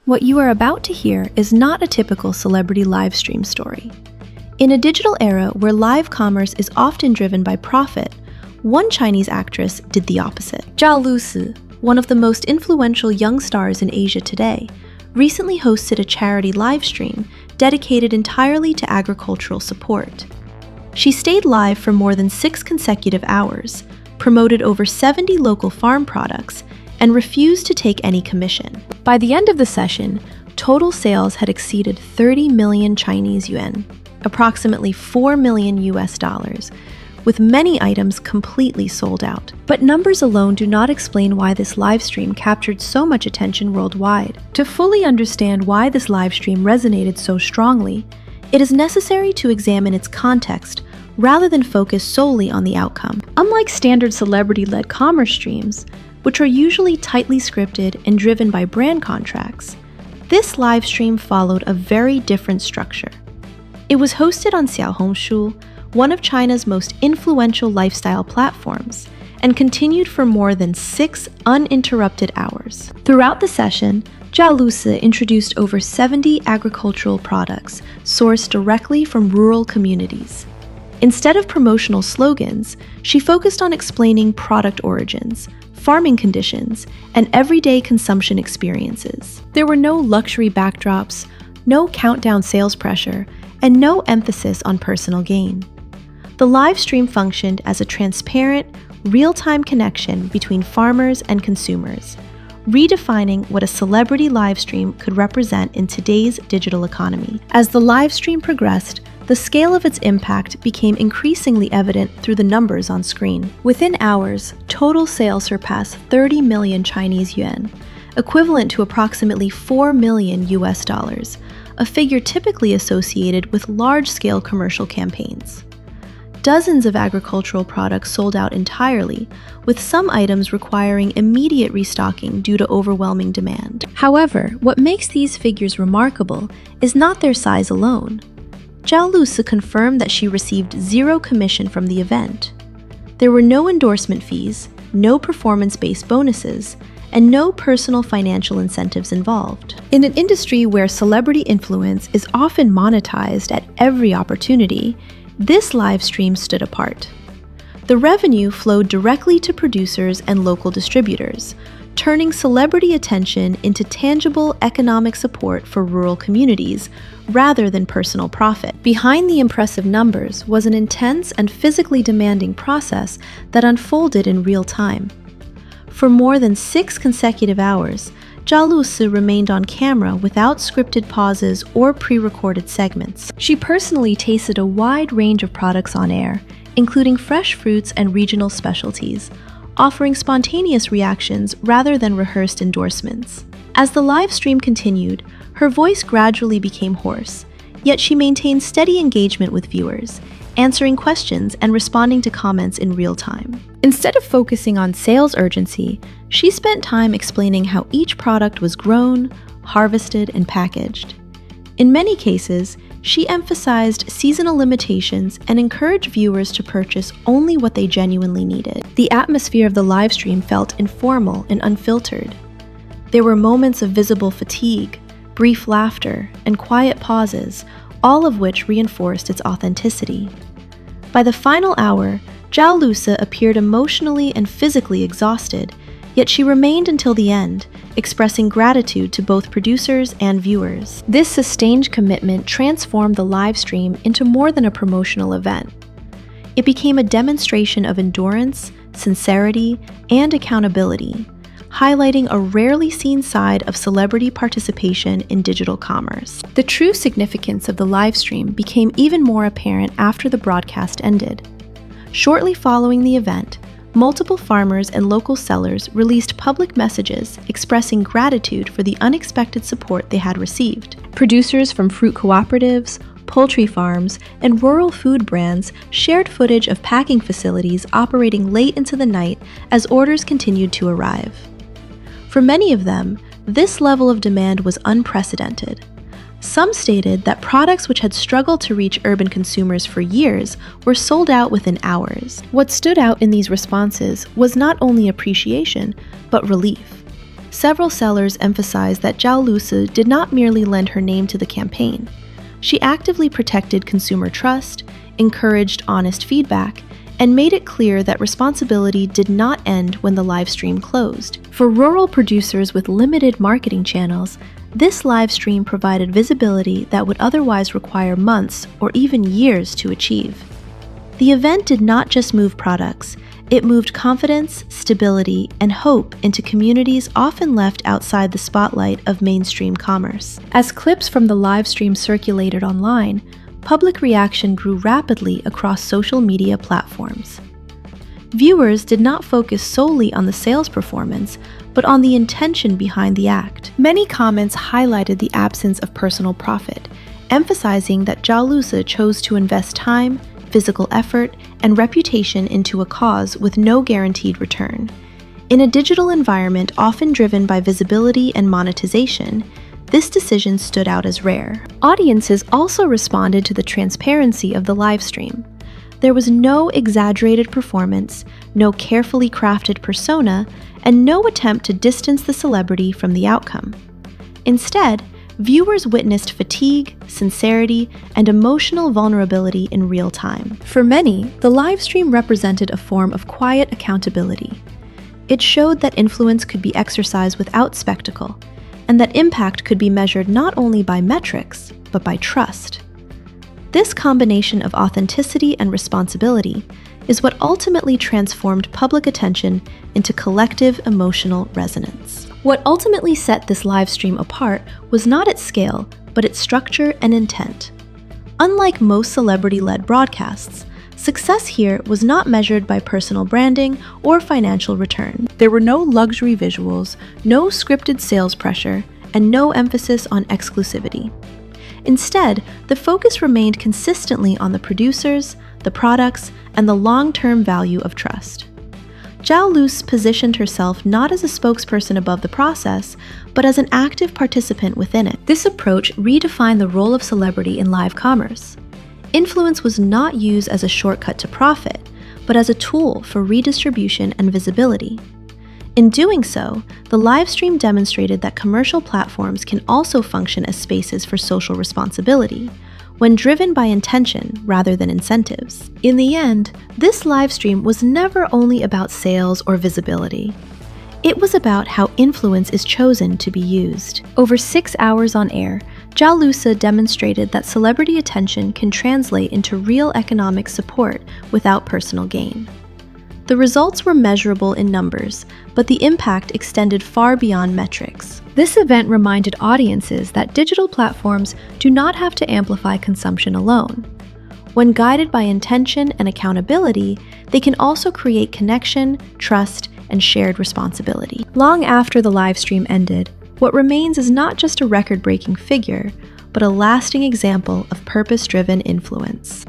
What you are about to hear is not a typical celebrity live stream story. In a digital era where live commerce is often driven by profit, one Chinese actress did the opposite. Zhao Lusi, one of the most influential young stars in Asia today, recently hosted a charity live stream dedicated entirely to agricultural support. She stayed live for more than 6 consecutive hours, promoted over 70 local farm products, and refused to take any commission. By the end of the session, total sales had exceeded 30 million Chinese yuan, approximately $4 million US, with many items completely sold out. But numbers alone do not explain why this live stream captured so much attention worldwide. To fully understand why this live stream resonated so strongly, it is necessary to examine its context rather than focus solely on the outcome. Unlike standard celebrity-led commerce streams, which are usually tightly scripted and driven by brand contracts, this live stream followed a very different structure. It was hosted on Xiaohongshu, one of China's most influential lifestyle platforms, and continued for more than 6 uninterrupted hours. Throughout the session, Zhao Lusi introduced over 70 agricultural products sourced directly from rural communities. Instead of promotional slogans, she focused on explaining product origins, farming conditions, and everyday consumption experiences. There were no luxury backdrops, no countdown sales pressure, and no emphasis on personal gain. The live stream functioned as a transparent, real-time connection between farmers and consumers, redefining what a celebrity live stream could represent in today's digital economy. As the live stream progressed, the scale of its impact became increasingly evident through the numbers on screen. Within hours, total sales surpassed 30 million Chinese yuan, equivalent to approximately $4 million US, a figure typically associated with large-scale commercial campaigns. Dozens of agricultural products sold out entirely, with some items requiring immediate restocking due to overwhelming demand. However, what makes these figures remarkable is not their size alone. Zhao Lusi confirmed that she received 0 commission from the event. There were no endorsement fees, no performance-based bonuses, and no personal financial incentives involved. In an industry where celebrity influence is often monetized at every opportunity, this live stream stood apart. The revenue flowed directly to producers and local distributors, turning celebrity attention into tangible economic support for rural communities rather than personal profit. Behind the impressive numbers was an intense and physically demanding process that unfolded in real time. For more than 6 consecutive hours, Zhao Lusi remained on camera without scripted pauses or pre-recorded segments. She personally tasted a wide range of products on air, including fresh fruits and regional specialties, offering spontaneous reactions rather than rehearsed endorsements. As the live stream continued, her voice gradually became hoarse, yet she maintained steady engagement with viewers, answering questions and responding to comments in real time. Instead of focusing on sales urgency, she spent time explaining how each product was grown, harvested, and packaged. In many cases, she emphasized seasonal limitations and encouraged viewers to purchase only what they genuinely needed. The atmosphere of the live stream felt informal and unfiltered. There were moments of visible fatigue, brief laughter, and quiet pauses, all of which reinforced its authenticity. By the final hour, Zhao Lusi appeared emotionally and physically exhausted, yet she remained until the end, expressing gratitude to both producers and viewers. This sustained commitment transformed the live stream into more than a promotional event. It became a demonstration of endurance, sincerity, and accountability, highlighting a rarely seen side of celebrity participation in digital commerce. The true significance of the live stream became even more apparent after the broadcast ended. Shortly following the event, multiple farmers and local sellers released public messages expressing gratitude for the unexpected support they had received. Producers from fruit cooperatives, poultry farms, and rural food brands shared footage of packing facilities operating late into the night as orders continued to arrive. For many of them, this level of demand was unprecedented. Some stated that products which had struggled to reach urban consumers for years were sold out within hours. What stood out in these responses was not only appreciation, but relief. Several sellers emphasized that Zhao Lusi did not merely lend her name to the campaign. She actively protected consumer trust, encouraged honest feedback, and made it clear that responsibility did not end when the live stream closed. For rural producers with limited marketing channels, this live stream provided visibility that would otherwise require months or even years to achieve. The event did not just move products, it moved confidence, stability, and hope into communities often left outside the spotlight of mainstream commerce. As clips from the live stream circulated online, public reaction grew rapidly across social media platforms. Viewers did not focus solely on the sales performance, but on the intention behind the act. Many comments highlighted the absence of personal profit, emphasizing that Zhao Lusi chose to invest time, physical effort, and reputation into a cause with no guaranteed return. In a digital environment often driven by visibility and monetization, this decision stood out as rare. Audiences also responded to the transparency of the live stream. There was no exaggerated performance, no carefully crafted persona, and no attempt to distance the celebrity from the outcome. Instead, viewers witnessed fatigue, sincerity, and emotional vulnerability in real time. For many, the live stream represented a form of quiet accountability. It showed that influence could be exercised without spectacle, and that impact could be measured not only by metrics, but by trust. This combination of authenticity and responsibility is what ultimately transformed public attention into collective emotional resonance. What ultimately set this live stream apart was not its scale, but its structure and intent. Unlike most celebrity-led broadcasts, success here was not measured by personal branding or financial return. There were no luxury visuals, no scripted sales pressure, and no emphasis on exclusivity. Instead, the focus remained consistently on the producers, the products, and the long-term value of trust. Zhao Lusi positioned herself not as a spokesperson above the process, but as an active participant within it. This approach redefined the role of celebrity in live commerce. Influence was not used as a shortcut to profit, but as a tool for redistribution and visibility. In doing so, the live stream demonstrated that commercial platforms can also function as spaces for social responsibility, when driven by intention rather than incentives. In the end, this live stream was never only about sales or visibility. It was about how influence is chosen to be used. Over 6 hours on air, Zhao Lusi demonstrated that celebrity attention can translate into real economic support without personal gain. The results were measurable in numbers, but the impact extended far beyond metrics. This event reminded audiences that digital platforms do not have to amplify consumption alone. When guided by intention and accountability, they can also create connection, trust, and shared responsibility. Long after the live stream ended, what remains is not just a record-breaking figure, but a lasting example of purpose-driven influence.